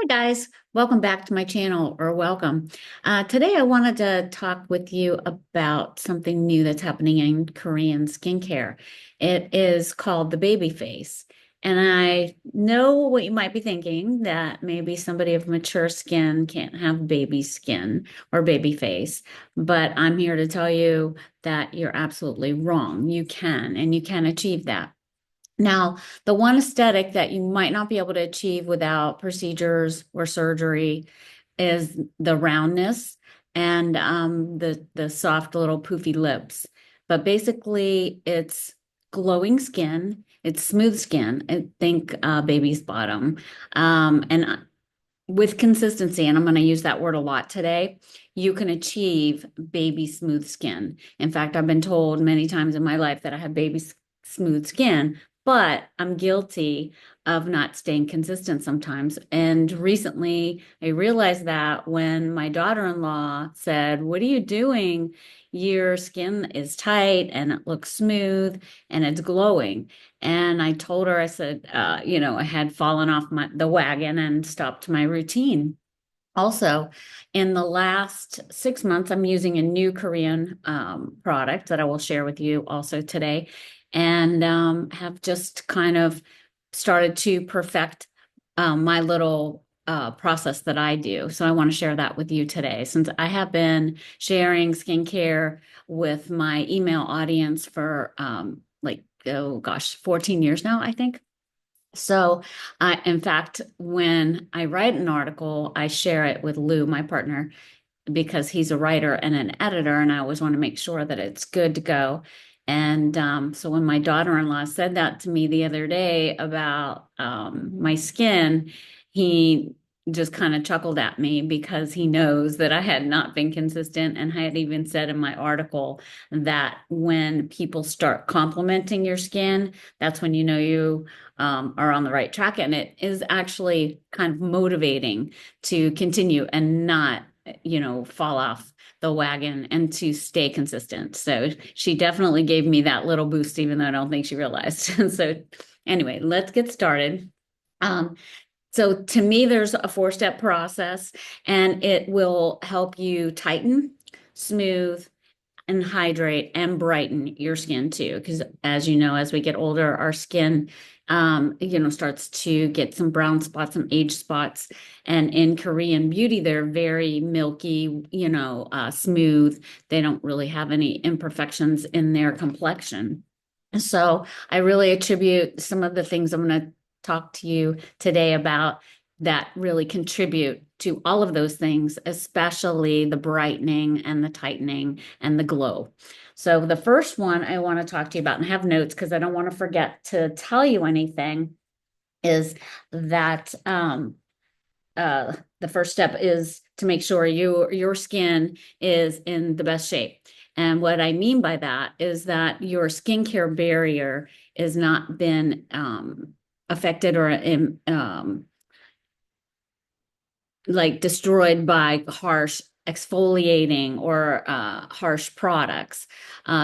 Hi guys, welcome back to my channel or welcome. Today I wanted to talk with you about something new that's happening in Korean skincare. It is called the baby face. And I know what you might be thinking, that maybe somebody of mature skin can't have baby skin or baby face, but I'm here to tell you that you're absolutely wrong. You can, and you can achieve that. Now, the one aesthetic that you might not be able to achieve without procedures or surgery is the roundness and the soft little poofy lips. But basically, it's glowing skin, it's smooth skin. I think baby's bottom, and with consistency, and I'm going to use that word a lot today, you can achieve baby smooth skin. In fact, I've been told many times in my life that I have baby smooth skin, but I'm guilty of not staying consistent sometimes. And recently, I realized that when my daughter-in-law said, "What are you doing? Your skin is tight and it looks smooth and it's glowing." And I told her, I said, I had fallen off the wagon and stopped my routine. Also, in the last 6 months, I'm using a new Korean product that I will share with you also today, and have just kind of started to perfect my little process that I do. So I want to share that with you today, since I have been sharing skincare with my email audience for oh gosh, 14 years now, I think. So, in fact, when I write an article, I share it with Lou, my partner, because he's a writer and an editor, and I always want to make sure that it's good to go. And so when my daughter-in-law said that to me the other day about my skin, he just kind of chuckled at me because he knows that I had not been consistent. And I had even said in my article that when people start complimenting your skin, that's when you know you are on the right track. And it is actually kind of motivating to continue and not fall off the wagon and to stay consistent. So she definitely gave me that little boost, even though I don't think she realized. So anyway, let's get started. Um, so to me, there's a four-step process, and it will help you tighten, smooth, and hydrate and brighten your skin too. Because as you know, as we get older, our skin, starts to get some brown spots, some age spots. And in Korean beauty, they're very milky, smooth. They don't really have any imperfections in their complexion. So I really attribute some of the things I'm going to talk to you today about that really contribute to all of those things, especially the brightening and the tightening and the glow. So the first one I want to talk to you about, and have notes because I don't want to forget to tell you anything, is that the first step is to make sure your skin is in the best shape. And what I mean by that is that your skincare barrier has not been affected or like destroyed by harsh exfoliating or harsh products.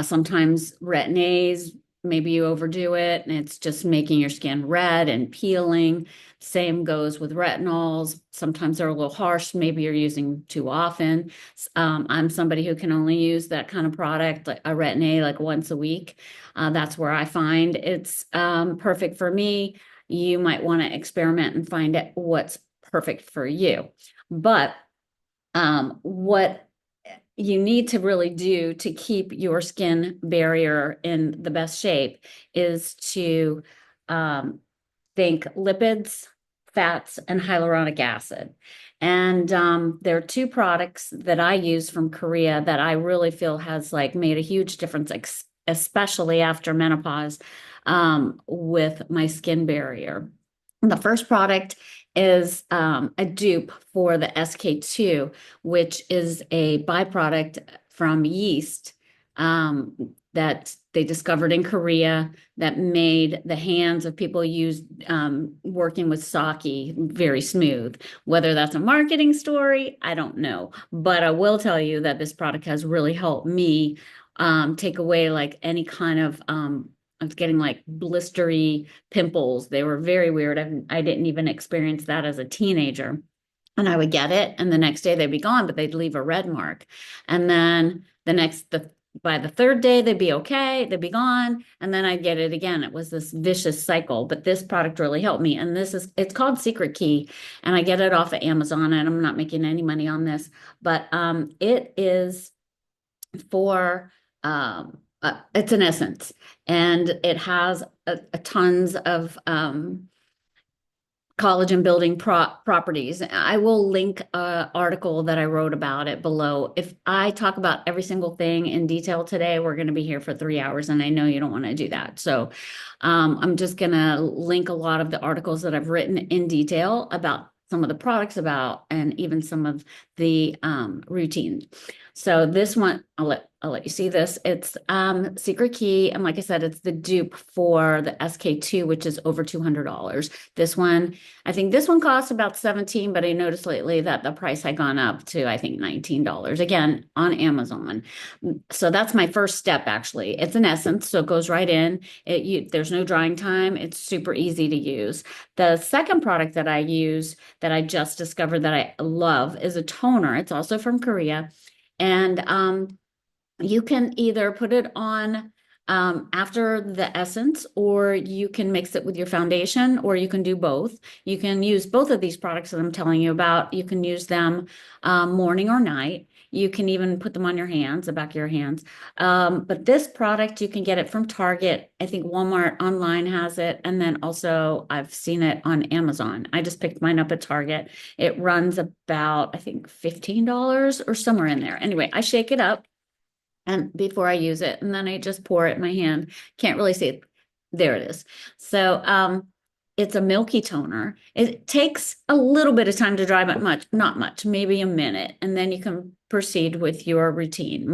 Sometimes retin-A's, maybe you overdo it and it's just making your skin red and peeling. Same goes with retinols. Sometimes they're a little harsh. Maybe you're using too often. I'm somebody who can only use that kind of product, like a retin-A, like once a week. That's where I find it's perfect for me. You might want to experiment and find out what's perfect for you. But what you need to really do to keep your skin barrier in the best shape is to think lipids, fats, and hyaluronic acid. And there are two products that I use from Korea that I really feel has like made a huge difference, especially after menopause, with my skin barrier. The first product is a dupe for the SK2, which is a byproduct from yeast that they discovered in Korea that made the hands of people used working with sake very smooth. Whether that's a marketing story, I don't know. But I will tell you that this product has really helped me take away like any kind of I was getting like blistery pimples. They were very weird. I didn't even experience that as a teenager. And I would get it, and the next day they'd be gone, but they'd leave a red mark. And then the by the third day they'd be okay, they'd be gone, and then I'd get it again. It was this vicious cycle, but this product really helped me. And it's called Secret Key, and I get it off of Amazon, and I'm not making any money on this, but it is for it's an essence, and it has a tons of collagen building properties. I will link an article that I wrote about it below. If I talk about every single thing in detail today, we're going to be here for 3 hours, and I know you don't want to do that. So I'm just going to link a lot of the articles that I've written in detail about some of the products about, and even some of the routines. So this one, I'll let you see this. It's Secret Key, and like I said, it's the dupe for the SK2, which is over $200. This one, I think this one costs about 17, but I noticed lately that the price had gone up to, I think, $19 again on Amazon. So that's my first step, actually. It's an essence, so it goes right in. There's no drying time. It's super easy to use. The second product that I use that I just discovered that I love is a toner. It's also from Korea. And you can either put it on after the essence, or you can mix it with your foundation, or you can do both. You can use both of these products that I'm telling you about. You can use them morning or night. You can even put them on your hands, the back of your hands. But this product, you can get it from Target. I think Walmart online has it. And then also I've seen it on Amazon. I just picked mine up at Target. It runs about, I think, $15 or somewhere in there. Anyway, I shake it up and before I use it, and then I just pour it in my hand. Can't really see it. There it is. So it's a milky toner. It takes a little bit of time to dry, but not much, maybe a minute, and then you can proceed with your routine.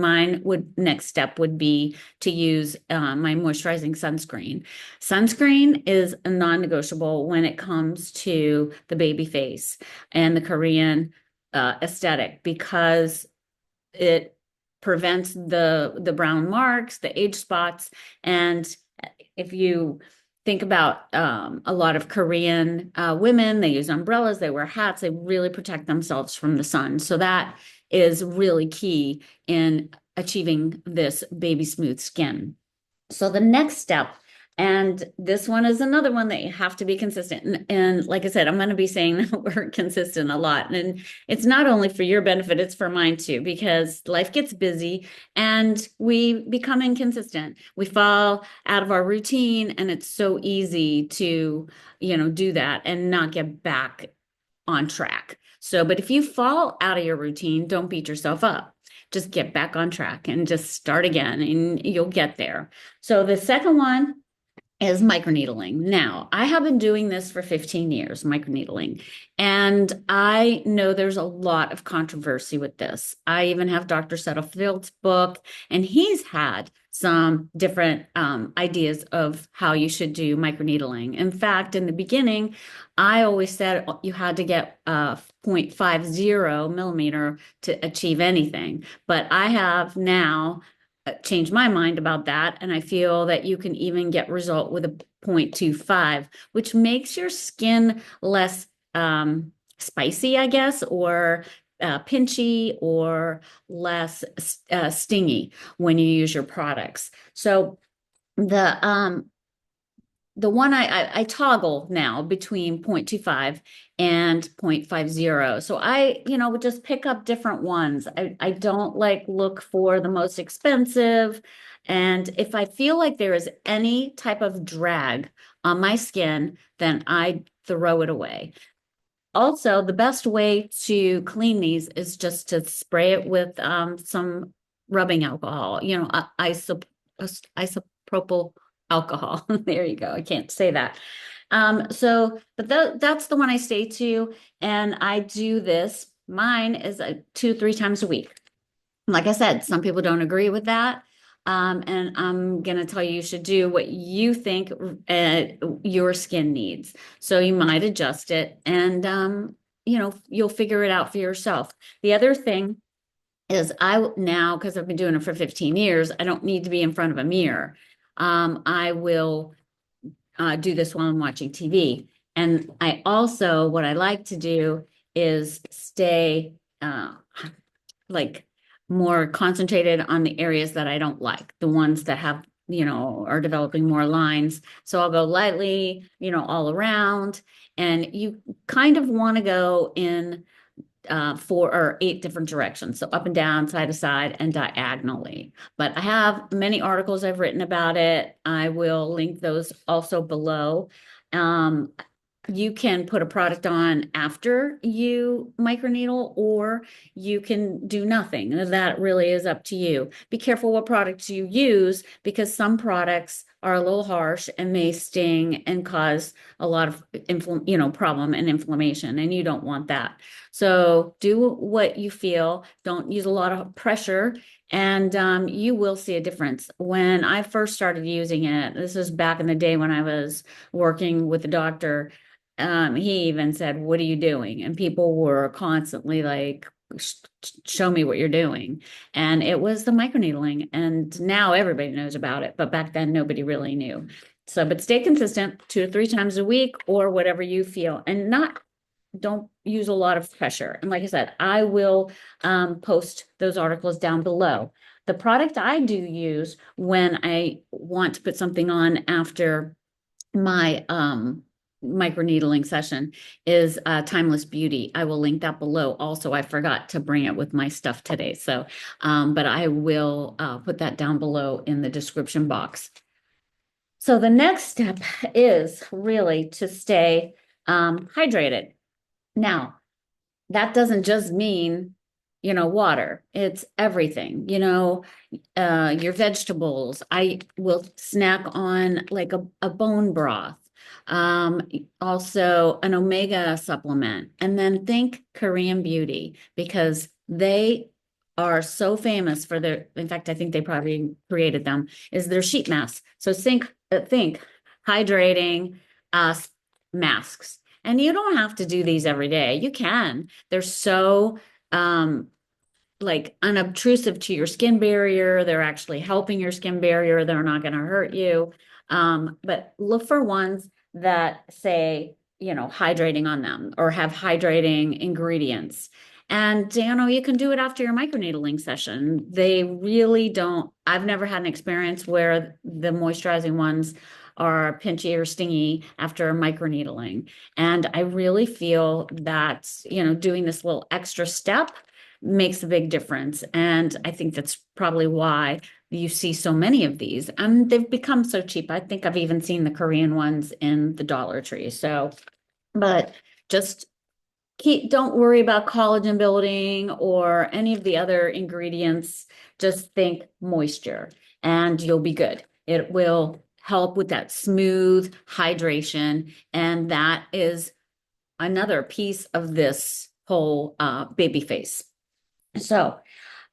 Next step would be to use my moisturizing sunscreen. Sunscreen is a non-negotiable when it comes to the baby face and the Korean aesthetic, because it prevents the brown marks, the age spots. And if you think about a lot of Korean women, they use umbrellas, they wear hats, they really protect themselves from the sun. So that is really key in achieving this baby smooth skin. So the next step, and this one is another one that you have to be consistent. And like I said, I'm going to be saying that we're consistent a lot. And it's not only for your benefit, it's for mine too, because life gets busy and we become inconsistent. We fall out of our routine, and it's so easy to, do that and not get back on track. So, but if you fall out of your routine, don't beat yourself up. Just get back on track and just start again, and you'll get there. So the second one is microneedling. Now, I have been doing this for 15 years, microneedling, and I know there's a lot of controversy with this. I even have Dr. Settlefield's book, and he's had some different ideas of how you should do microneedling. In fact, in the beginning, I always said you had to get 0.50 millimeter to achieve anything, but I have now changed my mind about that. And I feel that you can even get result with a 0.25, which makes your skin less spicy, I guess, or pinchy, or less stingy when you use your products. So the one I toggle now between 0.25 and 0.50. So I, would just pick up different ones. I don't look for the most expensive. And if I feel like there is any type of drag on my skin, then I throw it away. Also, the best way to clean these is just to spray it with some rubbing alcohol, isopropyl alcohol. There you go. I can't say that. But that's the one I stay to. And I do this. Mine is 2-3 times a week. Like I said, some people don't agree with that. And I'm going to tell you, you should do what you think your skin needs. So you might adjust it, and, you'll figure it out for yourself. The other thing is because I've been doing it for 15 years, I don't need to be in front of a mirror. I will do this while I'm watching TV. And I also, what I like to do is stay like more concentrated on the areas that I don't like, the ones that have, are developing more lines. So I'll go lightly, all around. And you kind of want to go in 4 or 8 different directions. So up and down, side to side, and diagonally. But I have many articles I've written about it. I will link those also below. Um, you can put a product on after you microneedle, or you can do nothing. That really is up to you. Be careful what products you use, because some products are a little harsh and may sting and cause a lot of problem and inflammation, and you don't want that. So do what you feel. Don't use a lot of pressure, and you will see a difference. When I first started using it, this was back in the day when I was working with the doctor. He even said, "What are you doing?" And people were constantly like, "Show me what you're doing." And it was the microneedling. And now everybody knows about it, but back then nobody really knew. So, but stay consistent 2 to 3 times a week or whatever you feel, and don't use a lot of pressure. And like I said, I will post those articles down below. The product I do use when I want to put something on after my microneedling session is Timeless Beauty. I will link that below. Also, I forgot to bring it with my stuff today. So, but I will put that down below in the description box. So the next step is really to stay hydrated. Now, that doesn't just mean, water. It's everything, your vegetables. I will snack on like a bone broth, um, also an omega supplement, and then think Korean beauty, because they are so famous for their, in fact, I think they probably created them, is their sheet masks. So think hydrating uh, masks. And you don't have to do these every day. You can. They're so um, like unobtrusive to your skin barrier. They're actually helping your skin barrier. They're not going to hurt you. But look for ones that say, hydrating on them or have hydrating ingredients. And, you can do it after your microneedling session. They really don't, I've never had an experience where the moisturizing ones are pinchy or stingy after microneedling. And I really feel that, doing this little extra step makes a big difference. And I think that's probably why you see so many of these. And they've become so cheap. I think I've even seen the Korean ones in the Dollar Tree. So, but just don't worry about collagen building or any of the other ingredients. Just think moisture and you'll be good. It will help with that smooth hydration. And that is another piece of this whole baby face. So,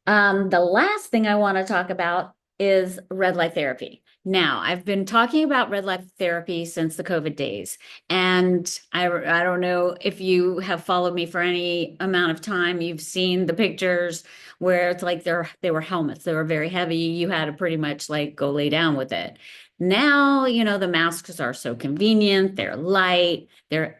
the last thing I want to talk about is red light therapy. Now, I've been talking about red light therapy since the COVID days, and I don't know if you have followed me for any amount of time. You've seen the pictures where it's like they were helmets. They were very heavy. You had to pretty much like go lay down with it. Now, the masks are so convenient. They're light. The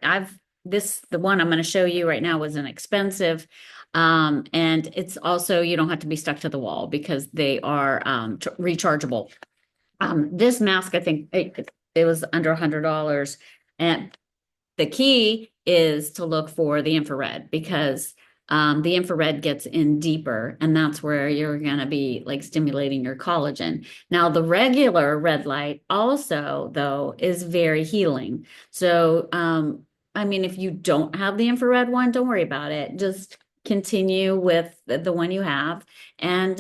one I'm going to show you right now was inexpensive. And it's also, you don't have to be stuck to the wall because they are rechargeable. This mask, I think it was under $100. And the key is to look for the infrared, because the infrared gets in deeper, and that's where you're going to be like stimulating your collagen. Now, the regular red light also, though, is very healing. So, I mean, if you don't have the infrared one, don't worry about it. Just continue with the one you have, and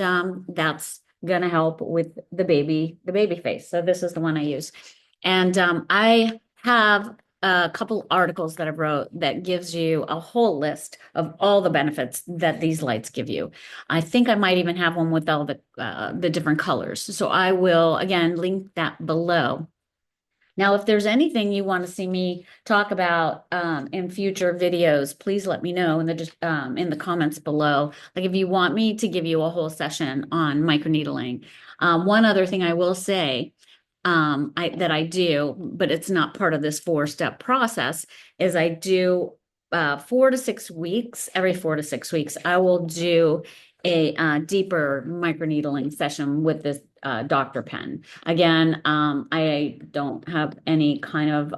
that's going to help with the baby face. So this is the one I use. And I have a couple articles that I wrote that gives you a whole list of all the benefits that these lights give you. I think I might even have one with all the different colors. So I will, again, link that below. Now, if there's anything you want to see me talk about in future videos, please let me know in the comments below. Like if you want me to give you a whole session on microneedling. One other thing I will say, I do, but it's not part of this four-step process, is I do 4 to 6 weeks, every 4 to 6 weeks, I will do a deeper microneedling session with this Dr. Pen. Again, I don't have any kind of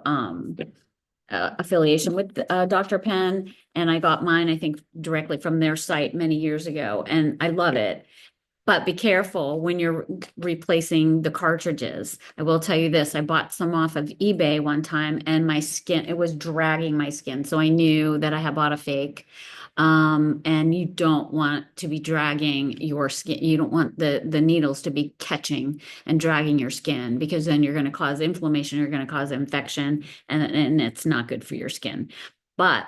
affiliation with Dr. Pen, and I got mine, I think, directly from their site many years ago, and I love it. But be careful when you're replacing the cartridges. I will tell you this, I bought some off of eBay one time and my skin, it was dragging my skin. So I knew that I had bought a fake. And you don't want to be dragging your skin. You don't want the needles to be catching and dragging your skin, because then you're going to cause inflammation, you're going to cause infection, and it's not good for your skin. But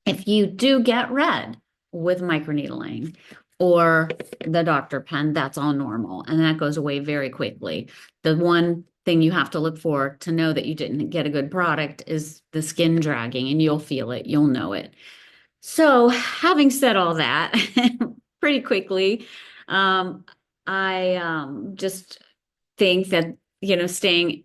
if you do get red with microneedling or the Dr. Pen, that's all normal, and that goes away very quickly. The one thing you have to look for to know that you didn't get a good product is the skin dragging, and you'll feel it, you'll know it. So, having said all that, pretty quickly, um, I just think that, staying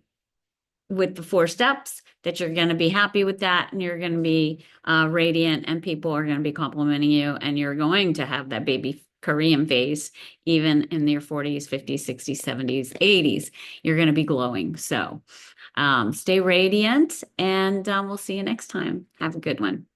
with the 4 steps, that you're going to be happy with that, and you're going to be radiant, and people are going to be complimenting you, and you're going to have that baby Korean face, even in your 40s, 50s, 60s, 70s, 80s. You're going to be glowing. So stay radiant, and we'll see you next time. Have a good one.